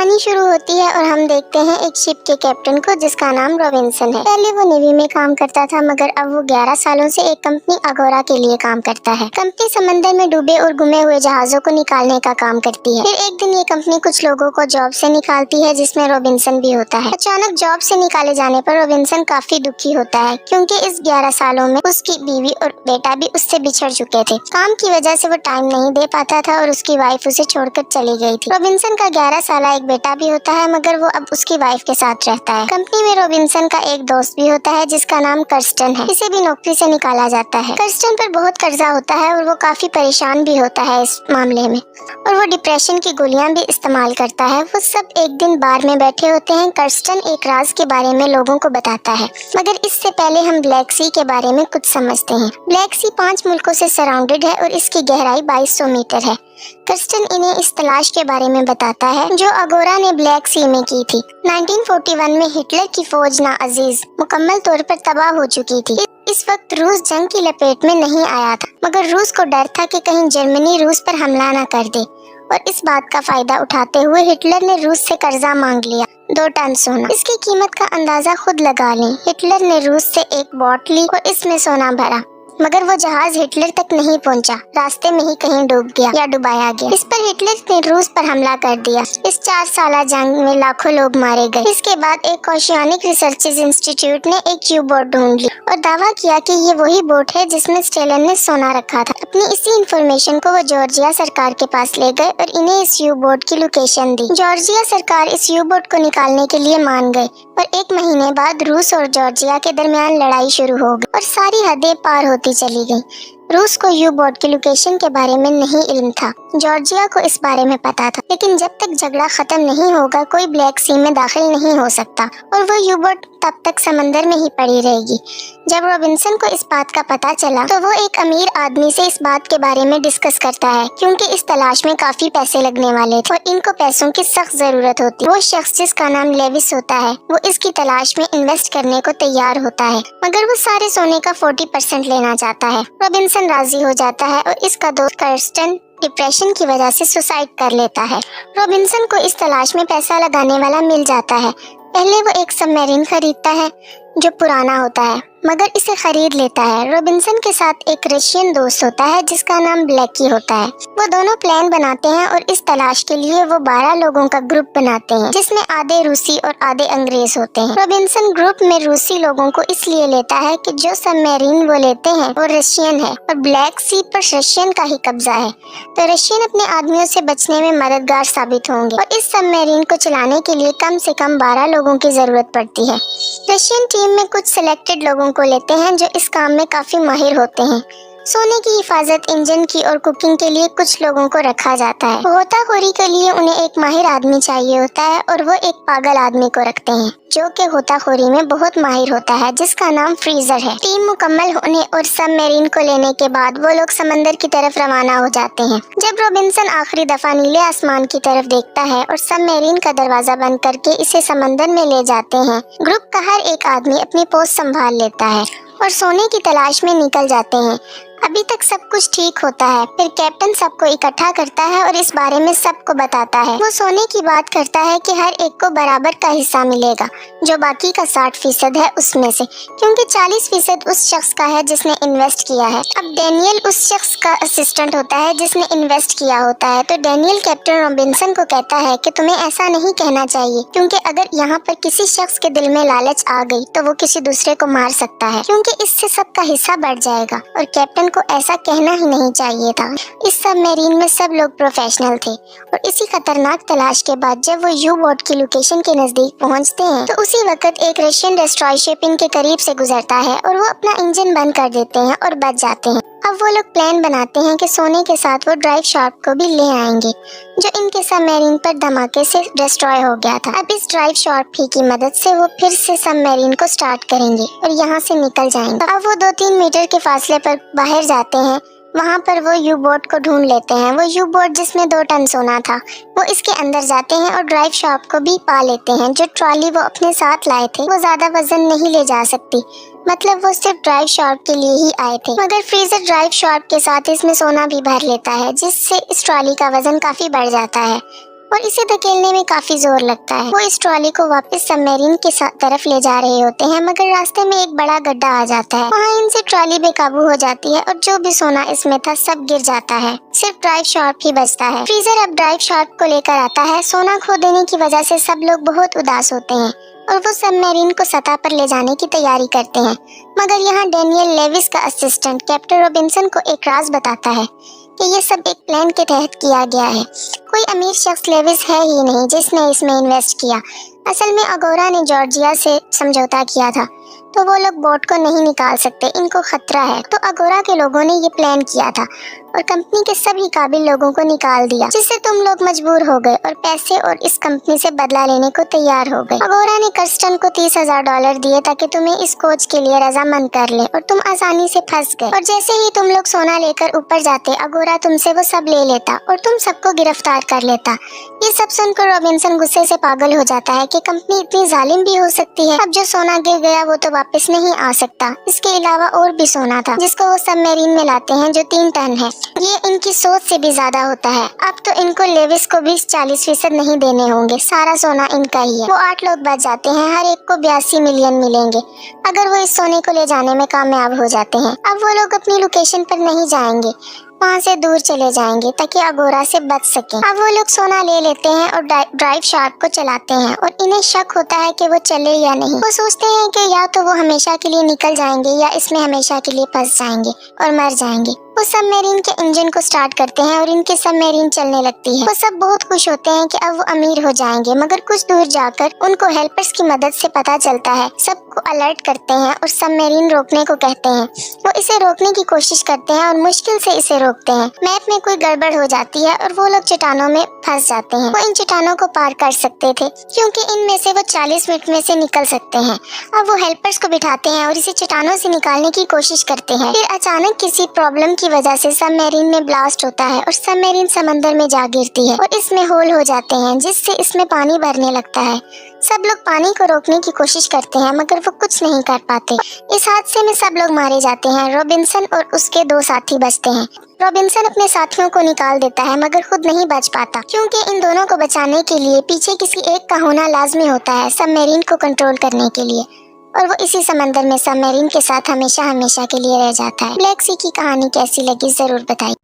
कहानी शुरू होती है और हम देखते हैं एक शिप के कैप्टन को जिसका नाम रॉबिन्सन है। पहले वो नेवी में काम करता था मगर अब वो 11 सालों से एक कंपनी अगोरा के लिए काम करता है। कंपनी समंदर में डूबे और गुमे हुए जहाजों को निकालने का काम करती है। फिर एक दिन ये कंपनी कुछ लोगों को जॉब से निकालती है जिसमें रॉबिन्सन भी होता है। अचानक जॉब से निकाले जाने पर रॉबिन्सन काफी दुखी होता है क्योंकि इस 11 सालों में उसकी बीवी और बेटा भी उससे बिछड़ चुके थे। काम की वजह से वो टाइम नहीं दे पाता था और उसकी वाइफ उसे छोड़कर चली गई थी। रॉबिन्सन का 11 साल एक बेटा भी होता है मगर वो अब उसकी वाइफ के साथ रहता है। कंपनी में रॉबिन्सन का एक दोस्त भी होता है जिसका नाम कर्स्टन है। इसे भी नौकरी से निकाला जाता है। कर्स्टन पर बहुत कर्जा होता है और वो काफी परेशान भी होता है इस मामले में और वो डिप्रेशन की गोलियां भी इस्तेमाल करता है। वो सब एक दिन बार में बैठे होते हैं। कर्स्टन एक राज के बारे में लोगों को बताता है मगर इससे पहले हम ब्लैक सी के बारे में कुछ समझते हैं। ब्लैक सी 5 मुल्कों से सराउंडेड है और इसकी गहराई 2200 मीटर है। कर्स्टन इन्हें इस तलाश के बारे में बताता है जो अगोरा ने ब्लैक सी में की थी। 1941 में हिटलर की फौज नाअजीज मुकम्मल तौर पर तबाह हो चुकी थी। इस वक्त रूस जंग की लपेट में नहीं आया था मगर रूस को डर था कि कहीं जर्मनी रूस पर हमला न कर दे और इस बात का फायदा उठाते हुए हिटलर ने रूस से कर्जा मांग लिया 2 टन सोना। इसकी कीमत का अंदाजा खुद लगा लें। हिटलर ने रूस से एक बोट ली और इसमें सोना भरा मगर वो जहाज हिटलर तक नहीं पहुंचा। रास्ते में ही कहीं डूब गया या डुबाया गया। इस पर हिटलर ने रूस पर हमला कर दिया। इस 4 साला जंग में लाखों लोग मारे गए। इसके बाद एक ओशियानिक रिसर्चेज इंस्टीट्यूट ने एक यू बोट ढूंढ ली और दावा किया कि ये वही बोट है जिसमें स्टेलन ने सोना रखा था। अपनी इसी इंफॉर्मेशन को वो जॉर्जिया सरकार के पास ले गए और इन्हें इस यू बोट की लोकेशन दी। जॉर्जिया सरकार इस यू बोट को निकालने के लिए मान गए और 1 महीने बाद रूस और जॉर्जिया के दरमियान लड़ाई शुरू हो गई और सारी हदें पार होती चली गई। रूस को यू बोट की लोकेशन के बारे में नहीं इल्म था। जॉर्जिया को इस बारे में पता था लेकिन जब तक झगड़ा खत्म नहीं होगा कोई ब्लैक सी में दाखिल नहीं हो सकता और वो यू बोट तब तक समंदर में ही पड़ी रहेगी। जब रॉबिन्सन को इस बात का पता चला तो वो एक अमीर आदमी से इस बात के बारे में डिस्कस करता है क्योंकि इस तलाश में काफी पैसे लगने वाले थे और इनको पैसों की सख्त जरूरत होती। वो शख्स जिसका नाम लेविस होता है वो इसकी तलाश में इन्वेस्ट करने को तैयार होता है मगर वो सारे सोने का 40% लेना चाहता है। रॉबिन्सन राजी हो जाता है और इसका दोस्त कर्स्टन डिप्रेशन की वजह से सुसाइड कर लेता है। रॉबिन्सन को इस तलाश में पैसा लगाने वाला मिल जाता है। पहले वो एक सबमरीन खरीदता है जो पुराना होता है मगर इसे खरीद लेता है। रॉबिन्सन के साथ एक रशियन दोस्त होता है जिसका नाम ब्लैकी होता है। वो दोनों प्लान बनाते हैं और इस तलाश के लिए वो 12 लोगों का ग्रुप बनाते हैं जिसमें आधे रूसी और आधे अंग्रेज होते हैं। रॉबिन्सन ग्रुप में रूसी लोगों को इसलिए लेता है कि जो सबमरीन वो लेते हैं वो रशियन है और ब्लैक सी पर रशियन का ही कब्जा है तो रशियन अपने आदमियों से बचने में मददगार साबित होंगे और इस सबमरीन को चलाने के लिए कम से कम 12 लोगों की जरूरत पड़ती है। रशियन टीम में कुछ सिलेक्टेड लोगों को लेते हैं जो इस काम में काफी माहिर होते हैं। सोने की हिफाजत, इंजन की और कुकिंग के लिए कुछ लोगों को रखा जाता है। होताखोरी के लिए उन्हें एक माहिर आदमी चाहिए होता है और वो एक पागल आदमी को रखते हैं जो कि होताखोरी में बहुत माहिर होता है जिसका नाम फ्रीजर है। टीम मुकम्मल होने और सबमरीन को लेने के बाद वो लोग समंदर की तरफ रवाना हो जाते हैं। जब रॉबिन्सन आखिरी दफा नीले आसमान की तरफ देखता है और सबमरीन का दरवाजा बंद करके इसे समंदर में ले जाते हैं, ग्रुप का हर एक आदमी अपनी पोस्ट संभाल लेता है और सोने की तलाश में निकल जाते हैं। अभी तक सब कुछ ठीक होता है। फिर कैप्टन सबको इकट्ठा करता है और इस बारे में सबको बताता है। वो सोने की बात करता है कि हर एक को बराबर का हिस्सा मिलेगा जो बाकी का 60% है उसमें से, क्योंकि 40% उस शख्स का है जिसने इन्वेस्ट किया है। अब डैनियल उस शख्स का असिस्टेंट होता है जिसने इन्वेस्ट किया होता है तो डैनियल कैप्टन रॉबिन्सन को कहता है कि तुम्हें ऐसा नहीं कहना चाहिए क्योंकि अगर यहाँ पर किसी शख्स के दिल में लालच आ गई तो वो किसी दूसरे को मार सकता है क्योंकि इससे सबका हिस्सा बढ़ जाएगा और कैप्टन को ऐसा कहना ही नहीं चाहिए था। इस सबमरीन में सब लोग प्रोफेशनल थे और इसी खतरनाक तलाश के बाद जब वो यू बोट की लोकेशन के नजदीक पहुंचते हैं तो उसी वक्त एक रशियन डिस्ट्रॉय शिप इनके करीब से गुजरता है और वो अपना इंजन बंद कर देते हैं और बच जाते हैं। अब वो लोग प्लान बनाते हैं कि सोने के साथ वो ड्राइव शार्प को भी ले आएंगे जो इनके सबमरीन पर धमाके से डिस्ट्रॉय हो गया था। अब इस ड्राइव शार्प ही की मदद से वो फिर से सबमरीन को स्टार्ट करेंगे और यहाँ से निकल जाएंगे। अब वो 2-3 मीटर के फासले पर बाहर जाते हैं। वहाँ पर वो यू बोट को ढूंढ लेते हैं। वो यू बोट जिसमें 2 टन सोना था वो इसके अंदर जाते हैं और ड्राइव शार्प को भी पा लेते हैं। जो ट्रॉली वो अपने साथ लाए थे वो ज्यादा वजन नहीं ले जा सकती, मतलब वो सिर्फ ड्राइव शार्प के लिए ही आए थे मगर फ्रीजर ड्राइव शार्प के साथ इसमें सोना भी भर लेता है जिससे इस ट्रॉली का वजन काफी बढ़ जाता है। और इसे धकेलने में काफी जोर लगता है। वो इस ट्रॉली को वापस सबमरीन के तरफ ले जा रहे होते हैं, मगर रास्ते में एक बड़ा गड्ढा आ जाता है। वहाँ इनसे ट्रॉली बेकाबू हो जाती है और जो भी सोना इसमें था सब गिर जाता है। सिर्फ ड्राइव शार्प ही बचता है। फ्रीजर अब ड्राइव शार्प को लेकर आता है। सोना खो देने की वजह से सब लोग बहुत उदास होते हैं और वो सबमरीन को सतह पर ले जाने की तैयारी करते हैं। मगर यहाँ डेनियल लेविस का असिस्टेंट कैप्टन रॉबिन्सन को एक राज बताता है कि ये सब एक प्लान के तहत किया गया है। कोई अमीर शख्स लेविस है ही नहीं जिसने इसमें इन्वेस्ट किया। असल में अगोरा ने जॉर्जिया से समझौता किया था, तो वो लोग बोट को नहीं निकाल सकते, इनको खतरा है। तो अगोरा के लोगों ने ये प्लान किया था और कंपनी के सभी काबिल लोगों को निकाल दिया, जिससे तुम लोग मजबूर हो गए और पैसे और इस कंपनी से बदला लेने को तैयार हो गए। अगोरा ने कर्स्टन को $30,000 दिए ताकि तुम्हें इस खोज के लिए रजामंद कर ले और तुम आसानी से फंस गए। और जैसे ही तुम लोग सोना लेकर ऊपर जाते, अगोरा तुमसे वो सब ले लेता और तुम सबको गिरफ्तार कर लेता। ये सब सुनकर रॉबिन्सन गुस्से से पागल हो जाता है कि कंपनी इतनी जालिम भी हो सकती है। अब जो सोना गिर गया वो तो वापस नहीं आ सकता। इसके अलावा और भी सोना था जिसको वो सबमरीन में लाते हैं, जो 3 टन है। ये इनकी सोच से भी ज्यादा होता है। अब तो इनको लेविस को 20-40% नहीं देने होंगे, सारा सोना इनका ही है। वो 8 लोग बच जाते हैं, हर एक को 82 मिलियन मिलेंगे अगर वो इस सोने को ले जाने में कामयाब हो जाते हैं। अब वो लोग अपनी लोकेशन पर नहीं जाएंगे, वहाँ से दूर चले जाएंगे ताकि अगोरा से बच सकें। अब वो लोग सोना ले लेते हैं और ड्राइव शार्प को चलाते हैं और इन्हें शक होता है कि वो चले या नहीं। वो सोचते हैं कि या तो वो हमेशा के लिए निकल जाएंगे या इसमें हमेशा के लिए फंस जाएंगे और मर जाएंगे। वो सबमरीन के इंजन को स्टार्ट करते हैं और इनके सबमरीन चलने लगती है। वो सब बहुत खुश होते हैं कि अब वो अमीर हो जाएंगे, मगर कुछ दूर जाकर उनको हेल्पर्स की मदद से पता चलता है। सबको अलर्ट करते हैं और सबमरीन रोकने को कहते हैं। वो इसे रोकने की कोशिश करते हैं और मुश्किल से इसे रोकते हैं। मैप में कोई गड़बड़ हो जाती है और वो लोग चट्टानों में फंस जाते हैं। वो इन चट्टानों को पार कर सकते थे क्योंकि इनमें से वो 40 मिनट में से निकल सकते हैं। अब वो हेल्पर्स को बिठाते हैं और इसे चट्टानों से निकालने की कोशिश करते हैं। फिर अचानक किसी प्रॉब्लम की वजह से सबमरीन में ब्लास्ट होता है और सबमरीन समंदर में जा गिरती है और इसमें होल हो जाते हैं, जिससे इसमें पानी भरने लगता है। सब लोग पानी को रोकने की कोशिश करते हैं मगर वो कुछ नहीं कर पाते। इस हादसे में सब लोग मारे जाते हैं। रॉबिन्सन और उसके 2 साथी बचते हैं। रॉबिन्सन अपने साथियों को निकाल देता है मगर खुद नहीं बच पाता क्योंकि इन दोनों को बचाने के लिए पीछे किसी एक का होना लाजमी होता है सबमरीन को कंट्रोल करने के लिए, और वो इसी समंदर में सबमरीन के साथ हमेशा हमेशा के लिए रह जाता है। ब्लैक सी की कहानी कैसी लगी जरूर बताइए।